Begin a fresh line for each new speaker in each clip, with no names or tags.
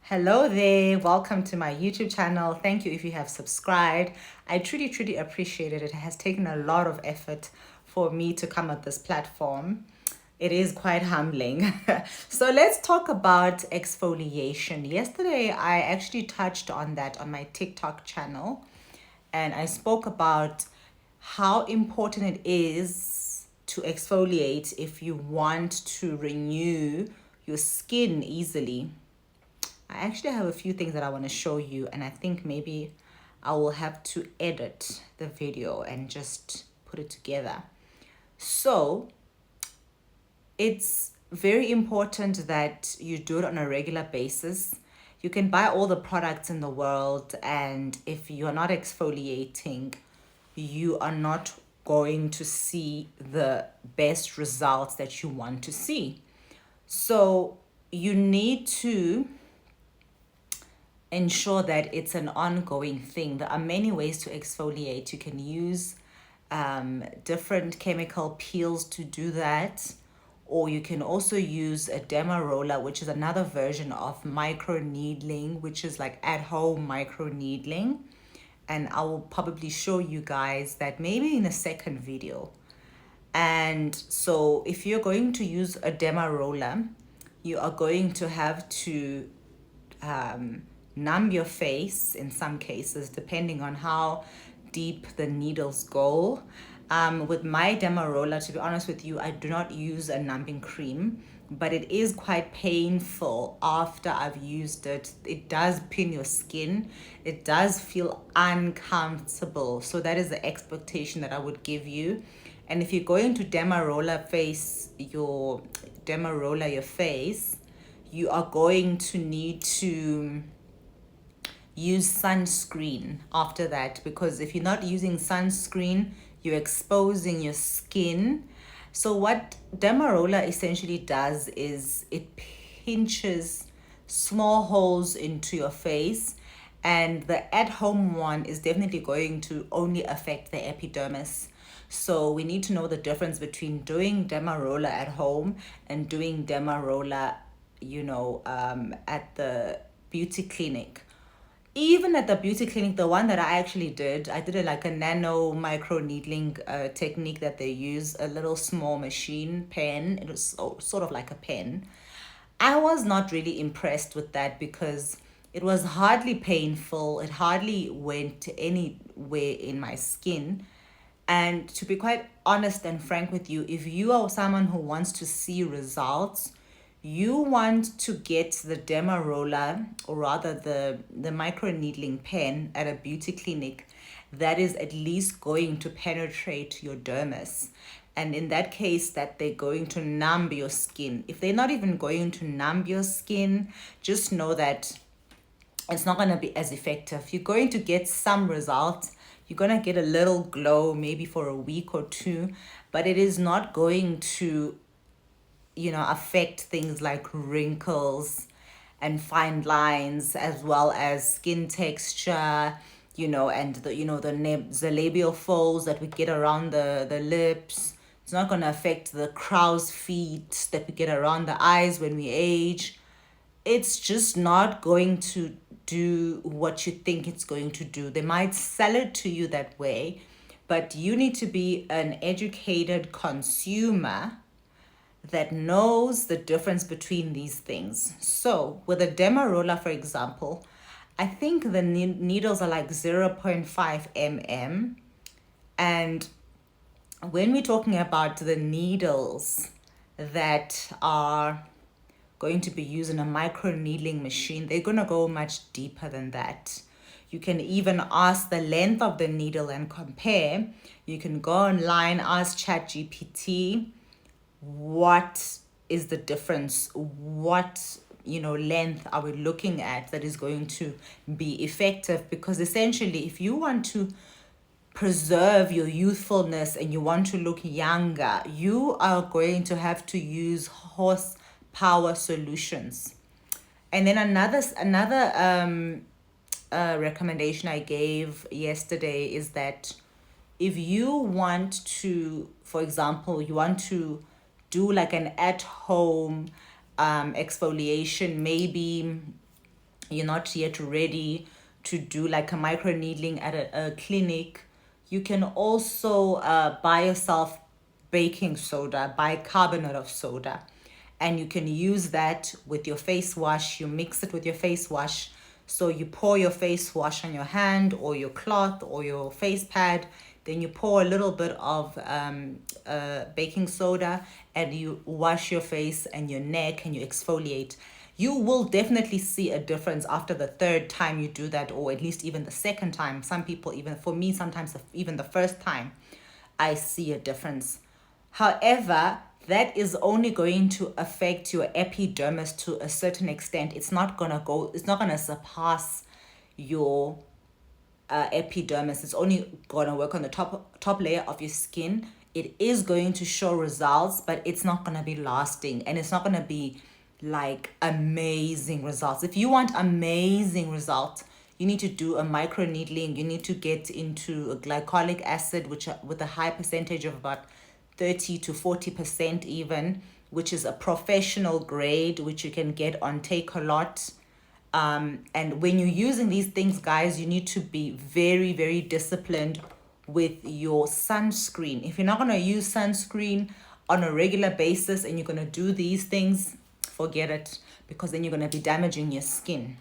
Hello there, welcome to my YouTube channel. Thank you if you have subscribed. I truly appreciate it. It has taken a lot of effort for me to come at this platform. It is quite humbling. So let's talk about exfoliation. Yesterday, I actually touched on that on my TikTok channel, and I spoke about how important it is to exfoliate if you want to renew your skin easily. I actually have a few things that I want to show you, and I think maybe I will have to edit the video and just put it together. So it's very important that you do it on a regular basis. You can buy all the products in the world, and if you're not exfoliating, you are not going to see the best results that you want to see. So you need to ensure that it's an ongoing thing. There are many ways to exfoliate. You can use different chemical peels to do that, or you can also use a derma roller, which is another version of micro needling, which is like at home micro needling. And I will probably show you guys that maybe in a second video. And so if you're going to use a derma roller, you are going to have to numb your face in some cases, depending on how deep the needles go. With my derma roller, to be honest with you, I do not use a numbing cream, but it is quite painful after I've used it. It does pin your skin. It does feel uncomfortable. So that is the expectation that I would give you. And if you're going to derma roller your face, you are going to need to use sunscreen after that, because if you're not using sunscreen, you're exposing your skin. So what Dermaroller essentially does is it pinches small holes into your face, and the at-home one is definitely going to only affect the epidermis. So we need to know the difference between doing Dermaroller at home and doing Dermaroller, at the beauty clinic. Even at the beauty clinic, the one that I actually did, I did it like a nano micro needling technique that they use, a little small machine pen. It was sort of like a pen. I was not really impressed with that because it was hardly painful. It hardly went anywhere in my skin. And to be quite honest and frank with you, if you are someone who wants to see results, you want to get the derma roller, or rather the micro needling pen at a beauty clinic that is at least going to penetrate your dermis. And in that case, that they're going to numb your skin. If they're not even going to numb your skin, just know that it's not going to be as effective. You're going to get some results. You're going to get a little glow maybe for a week or two, but it is not going to affect things like wrinkles and fine lines, as well as skin texture, and the labial folds that we get around the lips. It's not going to affect the crow's feet that we get around the eyes when we age. It's just not going to do what you think it's going to do. They might sell it to you that way, but you need to be an educated consumer that knows the difference between these things. So with a derma roller, for example, I think the needles are like 0.5 mm. And when we're talking about the needles that are going to be used in a micro needling machine, they're going to go much deeper than that. You can even ask the length of the needle and compare. You can go online, ask ChatGPT, what is the difference, what length are we looking at that is going to be effective. Because essentially, if you want to preserve your youthfulness and you want to look younger, you are going to have to use horsepower solutions. And then another recommendation I gave yesterday is that if you want to, for example, you want to do like an at-home exfoliation, maybe you're not yet ready to do like a micro needling at a clinic, you can also buy yourself baking soda, bicarbonate of soda, and you can use that with your face wash. You mix it with your face wash. So you pour your face wash on your hand or your cloth or your face pad, then you pour a little bit of baking soda and you wash your face and your neck and you exfoliate. You will definitely see a difference after the third time you do that, or at least even the second time. Some people, even for me, sometimes even the first time, I see a difference. However, that is only going to affect your epidermis to a certain extent. It's not going to surpass your epidermis. It's only going to work on the top layer of your skin. It is going to show results, but it's not going to be lasting, and it's not going to be like amazing results. If you want amazing results, you need to do a micro needling. You need to get into a glycolic acid, which with a high percentage of about 30 to 40% even, which is a professional grade, which you can get on Take-A-Lot. And when you're using these things, guys, you need to be very, very disciplined with your sunscreen. If you're not going to use sunscreen on a regular basis and you're going to do these things, forget it, because then you're going to be damaging your skin.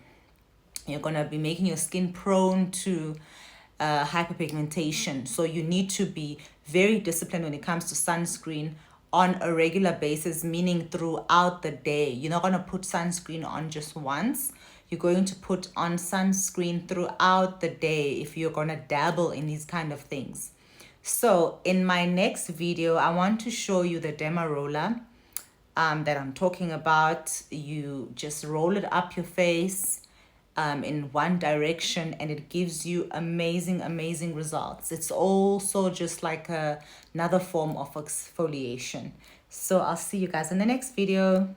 You're going to be making your skin prone to hyperpigmentation. So you need to be very disciplined when it comes to sunscreen on a regular basis, meaning throughout the day. You're not going to put sunscreen on just once. You're going to put on sunscreen throughout the day if you're going to dabble in these kind of things. So in my next video, I want to show you the Derma roller that I'm talking about. You just roll it up your face in one direction, and it gives you amazing results. It's also just like another form of exfoliation. So I'll see you guys in the next video.